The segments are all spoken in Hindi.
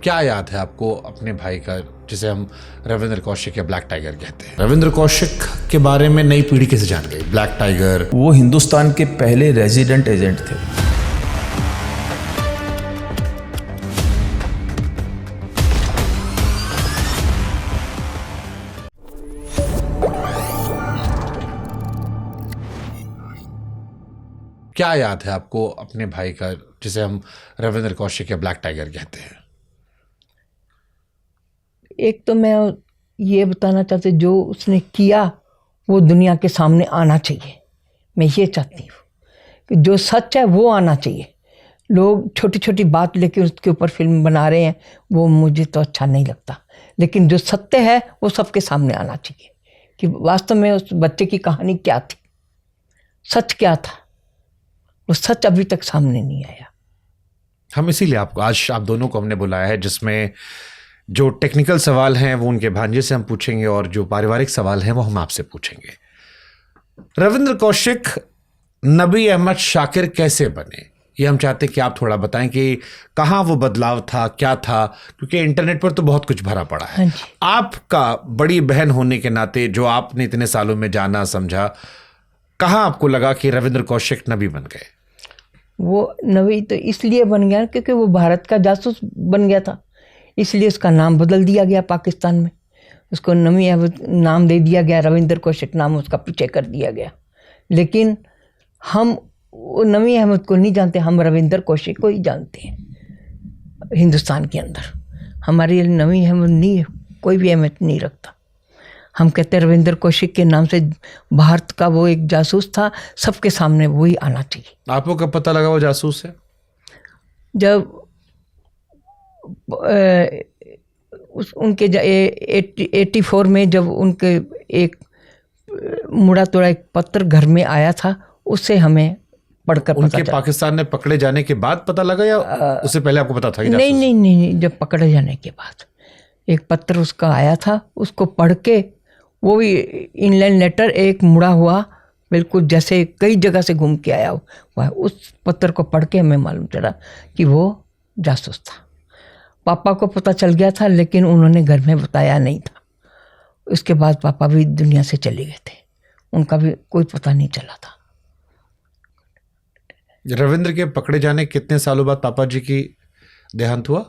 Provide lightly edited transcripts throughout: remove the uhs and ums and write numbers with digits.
क्या याद है आपको अपने भाई का, जिसे हम रविंद्र कौशिक या ब्लैक टाइगर कहते हैं? रविंद्र कौशिक के बारे में नई पीढ़ी कैसे जान गई? ब्लैक टाइगर वो हिंदुस्तान के पहले रेजिडेंट एजेंट थे। क्या याद है आपको अपने भाई का, जिसे हम रविंद्र कौशिक या ब्लैक टाइगर कहते हैं? एक तो मैं ये बताना चाहती, जो उसने किया वो दुनिया के सामने आना चाहिए। मैं ये चाहती हूँ कि जो सच है वो आना चाहिए। लोग छोटी छोटी बात लेके उसके ऊपर फिल्म बना रहे हैं, वो मुझे तो अच्छा नहीं लगता। लेकिन जो सत्य है वो सबके सामने आना चाहिए कि वास्तव में उस बच्चे की कहानी क्या थी, सच क्या था। वो सच अभी तक सामने नहीं आया। हम इसीलिए आपको आज आप दोनों को हमने बुलाया है, जिसमें जो टेक्निकल सवाल हैं वो उनके भांजे से हम पूछेंगे और जो पारिवारिक सवाल हैं वो हम आपसे पूछेंगे। रविंद्र कौशिक नबी अहमद शाकिर कैसे बने, ये हम चाहते हैं कि आप थोड़ा बताएं कि कहाँ वो बदलाव था, क्या था, क्योंकि इंटरनेट पर तो बहुत कुछ भरा पड़ा है। हाँ जी। आपका बड़ी बहन होने के नाते जो आपने इतने सालों में जाना समझा, कहाँ आपको लगा कि रविंद्र कौशिक नबी बन गए? वो नबी तो इसलिए बन गया क्योंकि वो भारत का जासूस बन गया था, इसलिए उसका नाम बदल दिया गया। पाकिस्तान में उसको नबी अहमद नाम दे दिया गया, रविंद्र कौशिक नाम उसका पीछे कर दिया गया। लेकिन हम वो नबी अहमद को नहीं जानते, हम रविंद्र कौशिक को ही जानते हैं। हिंदुस्तान के अंदर हमारे लिए नबी अहमद नहीं, कोई भी अहमियत नहीं रखता। हम कहते हैं रविंद्र कौशिक के नाम से भारत का वो एक जासूस था, सबके सामने वही आना चाहिए। आपको कब पता लगा वो जासूस है? जब उनके 84 में जब उनके एक मुड़ा तोड़ा एक पत्र घर में आया था, उससे हमें पढ़कर पता उनके चला। पाकिस्तान में पकड़े जाने के बाद पता लगा या उससे पहले आपको पता था कि नहीं जासूस? नहीं नहीं, जब पकड़े जाने के बाद एक पत्र उसका आया था, उसको पढ़ के, वो भी इनलैंड लेटर, एक मुड़ा हुआ बिल्कुल जैसे कई जगह से घूम के आया हुआ। उस पत्र को पढ़ के हमें मालूम चला कि वो जासूस था। पापा को पता चल गया था, लेकिन उन्होंने घर में बताया नहीं था। उसके बाद पापा भी दुनिया से चले गए थे, उनका भी कोई पता नहीं चला था। रविंद्र के पकड़े जाने कितने सालों बाद पापा जी की देहांत हुआ?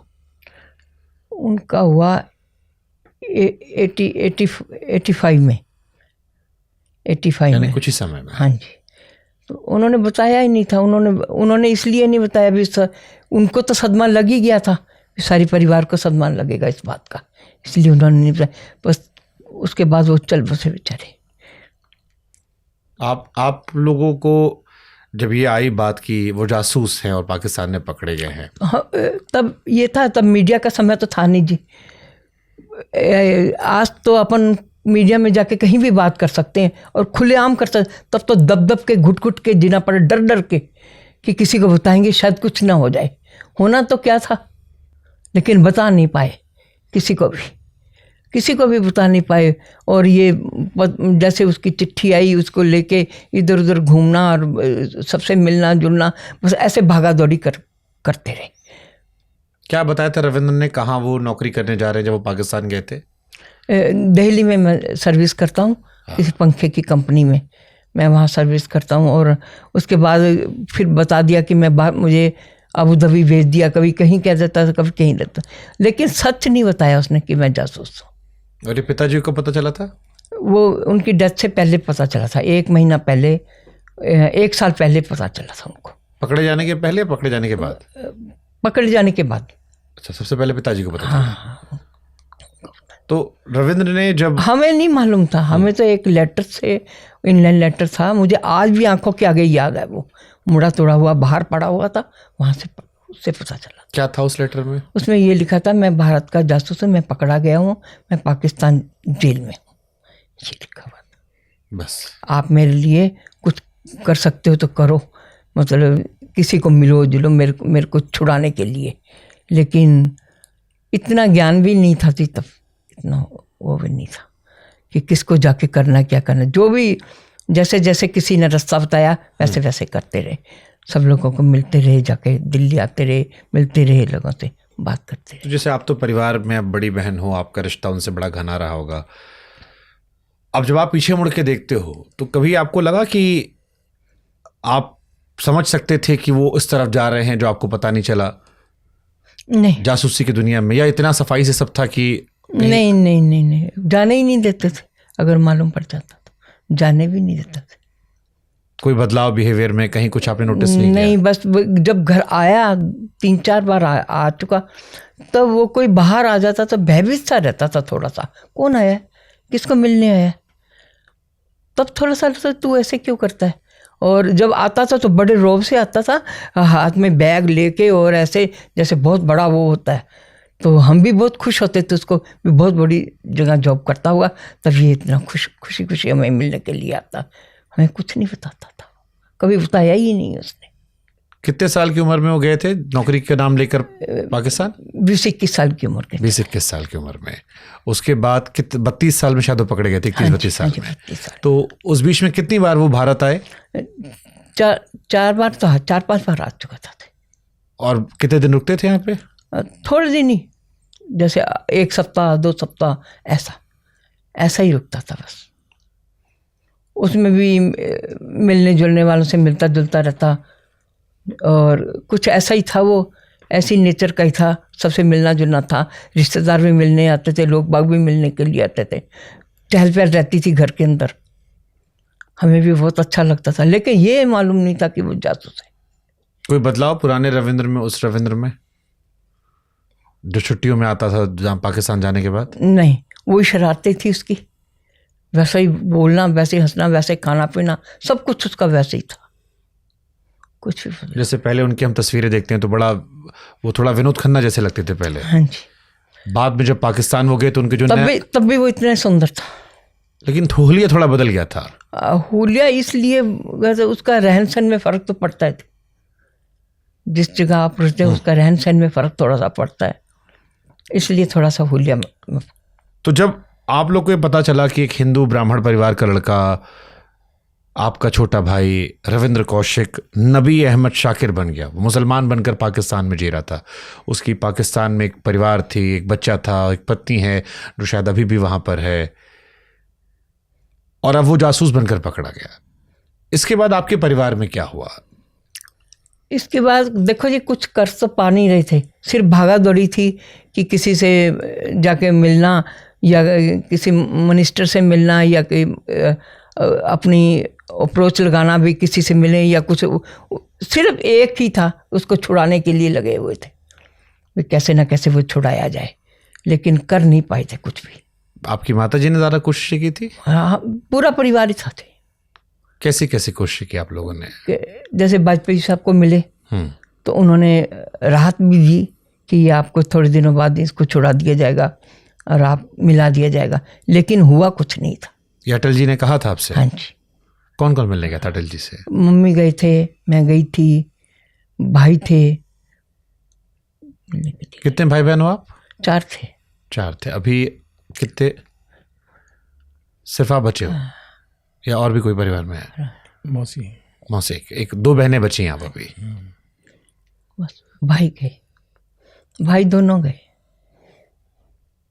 उनका हुआ 85 में। 85 यानी में, कुछ ही समय में। हाँ जी। तो उन्होंने बताया ही नहीं था। उन्होंने इसलिए नहीं बताया भी, उनको तो सदमा लग ही गया था, सारी परिवार को सदमा लगेगा इस बात का, इसलिए उन्होंने नहीं बताया। बस उसके बाद वो चल बसे बेचारे। आप लोगों को जब ये आई बात की वो जासूस हैं और पाकिस्तान में पकड़े गए हैं, हाँ, तब ये था, तब मीडिया का समय तो था नहीं जी। आज तो अपन मीडिया में जाके कहीं भी बात कर सकते हैं और खुलेआम कर सकते। तब तो दब दब के घुट घुट के जीना पड़े, डर डर के कि किसी को बताएंगे शायद कुछ ना हो जाए। होना तो क्या था, लेकिन बता नहीं पाए, किसी को भी बता नहीं पाए। और ये जैसे उसकी चिट्ठी आई, उसको लेके इधर उधर घूमना और सबसे मिलना जुलना, बस ऐसे भागा दौड़ी करते रहे। क्या बताया था रविंद्र ने, कहाँ वो नौकरी करने जा रहे हैं जब वो पाकिस्तान गए थे? दिल्ली में मैं सर्विस करता हूँ, किसी पंखे की कंपनी में मैं वहाँ सर्विस करता हूँ। और उसके बाद फिर बता दिया कि मुझे अबू धाबी भेज दिया, कभी कहीं कह देता था, कभी कहीं रहता, लेकिन सच नहीं बताया उसने कि मैं जासूस हूँ। और ये पिताजी को पता चला था? वो उनकी डेथ से पहले पता चला था, 1 महीना पहले, 1 साल पहले पता चला था उनको। पकड़े जाने के पहले या पकड़े जाने के बाद? पकड़े जाने के बाद। अच्छा, सबसे पहले पिताजी को पता चला। हाँ। तो रविंद्र ने जब, हमें नहीं मालूम था, हमें तो एक लेटर से, इनलैंड लेटर था, मुझे आज भी आंखों के आगे याद है। वो मुड़ा तोड़ा हुआ बाहर पड़ा हुआ था, वहाँ से उससे पता चला। क्या था उस लेटर में? उसमें ये लिखा था, मैं भारत का जासूस हूँ, मैं पकड़ा गया हूँ, मैं पाकिस्तान जेल में हूँ, ये लिखा हुआ था। बस आप मेरे लिए कुछ कर सकते हो तो करो, मतलब किसी को मिलो जुलो मेरे को छुड़ाने के लिए। लेकिन इतना ज्ञान भी नहीं था तब, इतना वो भी नहीं था कि किसको जाके करना, क्या करना। जो भी जैसे जैसे किसी ने रास्ता बताया वैसे वैसे करते रहे। सब लोगों को मिलते रहे, जाके दिल्ली आते रहे, मिलते रहे लोगों से, बात करते हैं। तो जैसे आप तो परिवार में अब बड़ी बहन हो, आपका रिश्ता उनसे बड़ा घना रहा होगा। अब जब आप पीछे मुड़ के देखते हो तो कभी आपको लगा कि आप समझ सकते थे कि वो इस तरफ जा रहे हैं जो आपको पता नहीं चला नहीं जासूसी की दुनिया में, या इतना सफाई से सब था कि नहीं नहीं नहीं नहीं, जाने ही नहीं देते थे। अगर मालूम पड़ जाता तो जाने भी नहीं देते थे। कोई बदलाव बिहेवियर में कहीं कुछ आपने नोटिस नहीं नहीं, बस जब घर आया 3-4 बार आ चुका, तब वो कोई बाहर आ जाता तो भयभीत सा रहता था थोड़ा सा, कौन आया है, किसको मिलने आया, तब थोड़ा सा लगता तू ऐसे क्यों करता है। और जब आता था तो बड़े रौब से आता था, हाथ में बैग लेके, और ऐसे जैसे बहुत बड़ा वो होता है। तो हम भी बहुत खुश होते थे, उसको भी बहुत बड़ी जगह जॉब करता हुआ, तब ये इतना खुशी खुशी हमें मिलने के लिए आता। हमें कुछ नहीं बताता था, कभी बताया ही नहीं उसने। कितने साल की उम्र में वो गए थे नौकरी का नाम लेकर पाकिस्तान? 20-21 साल की उम्र के। 20-21 साल की उम्र में। उसके बाद 32 साल में शायद वो पकड़े गए थे, 31-32 साल में। 32 साल। तो उस बीच में कितनी बार वो भारत आए? 4 बार तो 4-5 बार आ चुका था। और कितने दिन रुकते थे यहाँ पे? थोड़े दिन ही, जैसे 1 सप्ताह 2 सप्ताह, ऐसा ही रुकता था बस। उसमें भी मिलने जुलने वालों से मिलता जुलता रहता, और कुछ ऐसा ही था, वो ऐसी नेचर का ही था, सबसे मिलना जुलना था। रिश्तेदार भी मिलने आते थे, लोग बाग भी मिलने के लिए आते थे, चहल पहल रहती थी घर के अंदर। हमें भी बहुत अच्छा लगता था, लेकिन ये मालूम नहीं था कि वो जासूस है। कोई बदलाव पुराने रविंद्र में उस रविंद्र में जो छुट्टियों में आता था जहाँ पाकिस्तान जाने के बाद? नहीं, वही शरारतें थी उसकी, वैसे ही बोलना, वैसे ही हंसना, वैसे ही खाना पीना, सब कुछ उसका वैसे ही था, कुछ भी बदला। जैसे पहले उनकी हम तस्वीरें देखते हैं तो बड़ा वो थोड़ा विनोद खन्ना जैसे लगते थे पहले। हाँ जी। बाद में जब पाकिस्तान वो गए तो उनके जो तब भी वो इतना सुंदर था। लेकिन हुलिया थोड़ा बदल गया था। हुलिया इसलिए, वैसे उसका रहन सहन में फ़र्क तो पड़ता है, जिस जगह आप रहते हैं उसका रहन सहन में फ़र्क थोड़ा सा पड़ता है, इसलिए थोड़ा सा हुलिया। तो जब आप लोग को ये पता चला कि एक हिंदू ब्राह्मण परिवार का लड़का, आपका छोटा भाई रविंद्र कौशिक नबी अहमद शाकिर बन गया, वो मुसलमान बनकर पाकिस्तान में जी रहा था, उसकी पाकिस्तान में एक परिवार थी, एक बच्चा था, एक पत्नी है जो शायद अभी भी वहाँ पर है, और अब वो जासूस बनकर पकड़ा गया, इसके बाद आपके परिवार में क्या हुआ? इसके बाद देखो जी, कुछ कर तो पा नहीं रहे थे, सिर्फ भागा दौड़ी थी कि किसी से जाके मिलना, या किसी मिनिस्टर से मिलना, या कि अपनी अप्रोच लगाना भी किसी से मिले, या कुछ। सिर्फ एक ही था, उसको छुड़ाने के लिए लगे हुए थे, वे कैसे ना कैसे वो छुड़ाया जाए, लेकिन कर नहीं पाए थे कुछ भी। आपकी माताजी ने ज़्यादा कोशिश की थी? हाँ, पूरा परिवार ही साथ थे। कैसी कैसी कोशिश की आप लोगों ने? जैसे वाजपेयी साहब को मिले तो उन्होंने राहत भी दी कि ये आपको थोड़े दिनों बाद इसको छुड़ा दिया जाएगा और आप मिला दिया जाएगा, लेकिन हुआ कुछ नहीं था। ये अटल जी ने कहा था आपसे? हाँ जी। कौन कौन मिलने गया था अटल जी से? मम्मी गए थे, मैं गई थी, भाई थे। कितने भाई बहन हो आप? 4 थे। 4 थे। अभी कितने? सिर्फ आप बचे हो या और भी कोई परिवार में है? मौसी एक 2 बहनें बची हैं आप अभी? बस भाई गए, भाई दोनों गए।